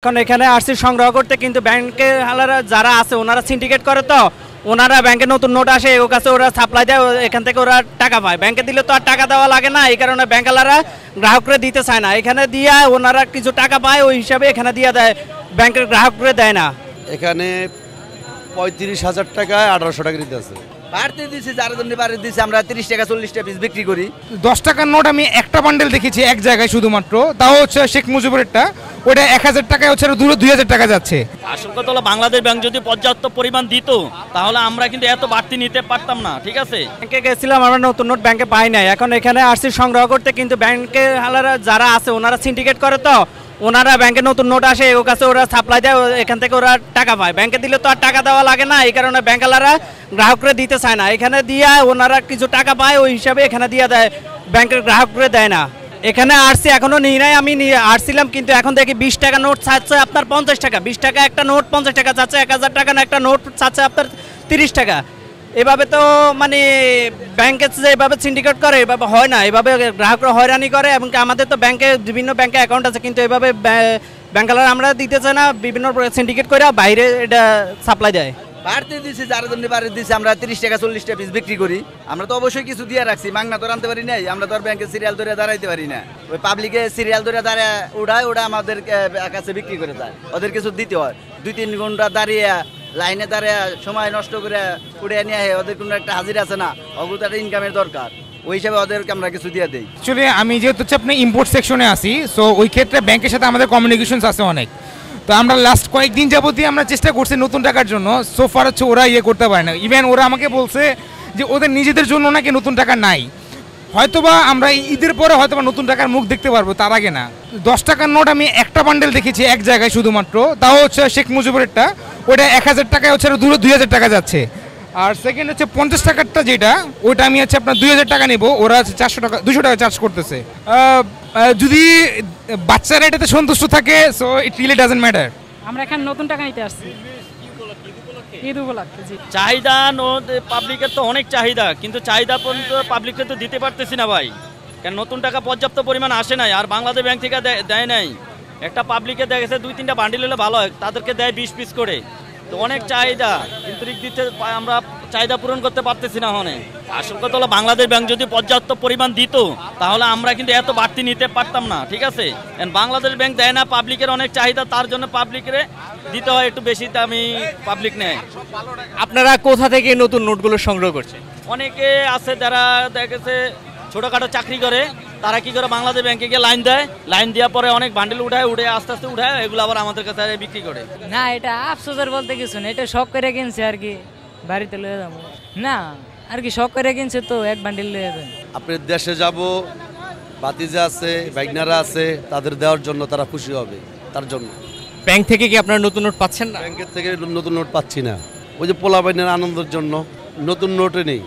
এখন এখানে আসছি সংগ্রহ করতে, কিন্তু ব্যাংকের হালারা যারা আছে ওনারা সিন্ডিকেট করে, তো ওনারা ব্যাংকে নতুন নোট আসে ওর কাছে ওরা সাপ্লাই দেয়, এখান থেকে ওরা টাকা পায়। ব্যাংকে দিলে তো আর টাকা দেওয়া লাগে না, এই কারণে ব্যাংকওয়ালারা গ্রাহকরা দিতে চায় না। এখানে দিয়া ওনারা কিছু টাকা পায়, ওই হিসাবে এখানে দিয়ে দেয়, ব্যাংকের গ্রাহকরা দেয় না। এখানে ৩৫,০০০ টাকায় ১৮০০ টাকা দিতে আছে। বাড়তে দিচ্ছি, যার জন্য বাড়তে দিচ্ছি আমরা ৩০ টাকা ৪০ টাকা পিস বিক্রি করি। 10 টাকার নোট আমি একটা বান্ডেল দেখেছি এক জায়গায় শুধুমাত্র, তাও হচ্ছে শেখ মুজিবুরেরটা, ওটা ১০০০ টাকায় হচ্ছে দূরে ২০০০ টাকা যাচ্ছে। আসল কথা হলো বাংলাদেশ ব্যাংক যদি পর্যাপ্ত পরিমাণ দিত তাহলে আমরা কিন্তু এত বাড়তি নিতে পারতাম না, ঠিক আছে। ব্যাংকে গেছিলাম, আমরা নতুন নোট ব্যাংকে পাই নাই। এখন এখানে আসছি সংগ্রহ করতে, কিন্তু ব্যাংকের হালারা যারা আছে ওনারা সিন্ডিকেট করে, তো ওনারা ব্যাংকে নতুন নোট আসে ওর কাছে ওরা সাপ্লাই দেয়, এখান থেকে ওরা টাকা পায়। ব্যাংকে দিলে তো আর টাকা দেওয়া লাগে না, এই কারণে ব্যাংকওয়ালারা গ্রাহকরা দিতে চায় না। এখানে দিয়া ওনারা কিছু টাকা পায়, ওই হিসাবে এখানে দিয়ে দেয়, ব্যাংকের গ্রাহকরা দেয় না। এখানে আসছি, এখনো নিই নাই, আমি আসছিলাম, কিন্তু এখন দেখি ২০ টাকা নোট চাচ্ছে আপনার ৫০ টাকা, ২০ টাকা একটা নোট ৫০ টাকা চাচ্ছে, ১০০০ টাকা না একটা নোট চাচ্ছে আপনার ৩০ টাকা। এভাবে তো মানে ব্যাংকে যে এভাবে সিন্ডিকেট করে এভাবে হয় না, এভাবে গ্রাহকরা হয়রানি করে। এবং আমাদের তো ব্যাংকে বিভিন্ন ব্যাংকে অ্যাকাউন্ট আছে, কিন্তু এভাবে ব্যাংকওয়ালারা আমরা দিতেছে না, বিভিন্ন সিন্ডিকেট করে বাইরে এটা সাপ্লাই দেয়। বাড়তে দিচ্ছি, যার জন্য বাড়তে দিচ্ছি আমরা ৩০ টাকা ৪০ টাকা পিস বিক্রি করি। আমরা তো অবশ্যই কিছু দিয়ে রাখছি, মাংনা তো আনতে পারি নাই, আমরা তো আর ব্যাংকে সিরিয়াল ধরে দাঁড়াইতে পারি না। ওই পাবলিকে সিরিয়াল ধরে দাঁড়ায় ওটা আমাদের কাছে বিক্রি করে যায়, ওদের কিছু দিতে হয়। ২-৩ ঘন্টা দাঁড়িয়ে লাইনে দাঁড়িয়ে সময় নষ্ট করে উড়ে নিয়ে আসে, ওদের কোনো একটা হাজির আছে না, অগুলো একটা ইনকামের দরকার, ওই হিসাবে ওদেরকে আমরা কিছু দিয়ে দিই। অ্যাকচুয়ালি আমি যেহেতু হচ্ছে আপনি ইম্পোর্ট সেকশনে আসি, সো ওই ক্ষেত্রে ব্যাংকের সাথে আমাদের কমিউনিকেশনস আছে অনেক। তো আমরা লাস্ট কয়েকদিন যাবতীয় আমরা চেষ্টা করছি নতুন টাকার জন্য, সোফার হচ্ছে ওরা করতে পারে না। ইভেন ওরা আমাকে বলছে যে ওদের নিজেদের জন্য নাকি নতুন টাকা নাই, হয়তোবা আমরা ঈদের পরে হয়তোবা নতুন টাকার মুখ দেখতে পারবো, তার আগে না। 10 টাকার নোট আমি একটা বান্ডেল দেখেছি এক জায়গায় শুধুমাত্র, তাও হচ্ছে শেখ মুজিবুরেরটা, ওটা ১০০০ টাকায় হচ্ছে দূরে ২০০০ টাকা যাচ্ছে। আর সেকেন্ড হচ্ছে ৫০ টাকারটা যেটা, ওইটা আমি হচ্ছে আপনার ২০০০ টাকা নেবো, ওরা হচ্ছে ৪০০ টাকা ২০০ টাকা চার্জ করতেছে। যদি বাচ্চারা এটাতে সন্তুষ্ট থাকে, so it really doesn't matter. আমরা এখানে নতুন টাকা নিতে আসছি ঈদ উপলক্ষে। জি, চাহিদা পাবলিকের তো অনেক চাহিদা, কিন্তু চাহিদা পর্যন্ত পাবলিককে তো দিতে পারতেছি না ভাই, কারণ নতুন টাকা পর্যাপ্ত পরিমাণ আসে নাই, আর বাংলাদেশ ব্যাংক থেকে দেয় নাই। একটা পাবলিকে দেখেছে ২-৩টা বান্ডিল হলে ভালো হয়, তাদেরকে দেয় ২০ পিস করে। তো অনেক চাহিদা, কিন্তু দিতে আমরা চাহিদা পূরণ করতে পারতেছি না। আসল কথা হলো বাংলাদেশ ব্যাংক যদি পর্যাপ্ত পরিমাণ দিত তাহলে আমরা কিন্তু এত বাড়তি নিতে পারতাম না, ঠিক আছে। বাংলাদেশ ব্যাংক দেয় না, পাবলিকের অনেক চাহিদা, তার জন্য পাবলিকের দিতে হয় একটু বেশি দামি, পাবলিক নেয়। আপনারা কোথা থেকে নতুন নোটগুলো সংগ্রহ করছেন? অনেকে আছে যারা দেখেছে ছোটোখাটো চাকরি করে, তারা কি করে বাংলাদেশ ব্যাংকে গিয়ে লাইন দেয়, লাইন দেওয়ার পরে অনেক বান্ডেল উঠায় আস্তে আস্তে উঠায়, এগুলো আবার আমাদের কাছে বিক্রি করে। না, এটা আফসোসের বলতে কিছু না, এটা শখ করে কিনছে আর কি, বাড়িতে লয়ে যাবো না আর কি, শখ করে কিনছে তো এক বান্ডিল লয়ে যাবেন। আপনার দেশে যাব, বাতিজা আছে, বাইগনারা আছে, তাদের দেওয়ার জন্য তারা খুশি হবে, তার জন্য। ব্যাংক থেকে কি আপনারা নতুন নোট পাচ্ছেন না? ব্যাংকের থেকে নতুন নোট পাচ্ছি না, ওই যে পোলাপাইনের আনন্দের জন্য নতুন নোটে নেই।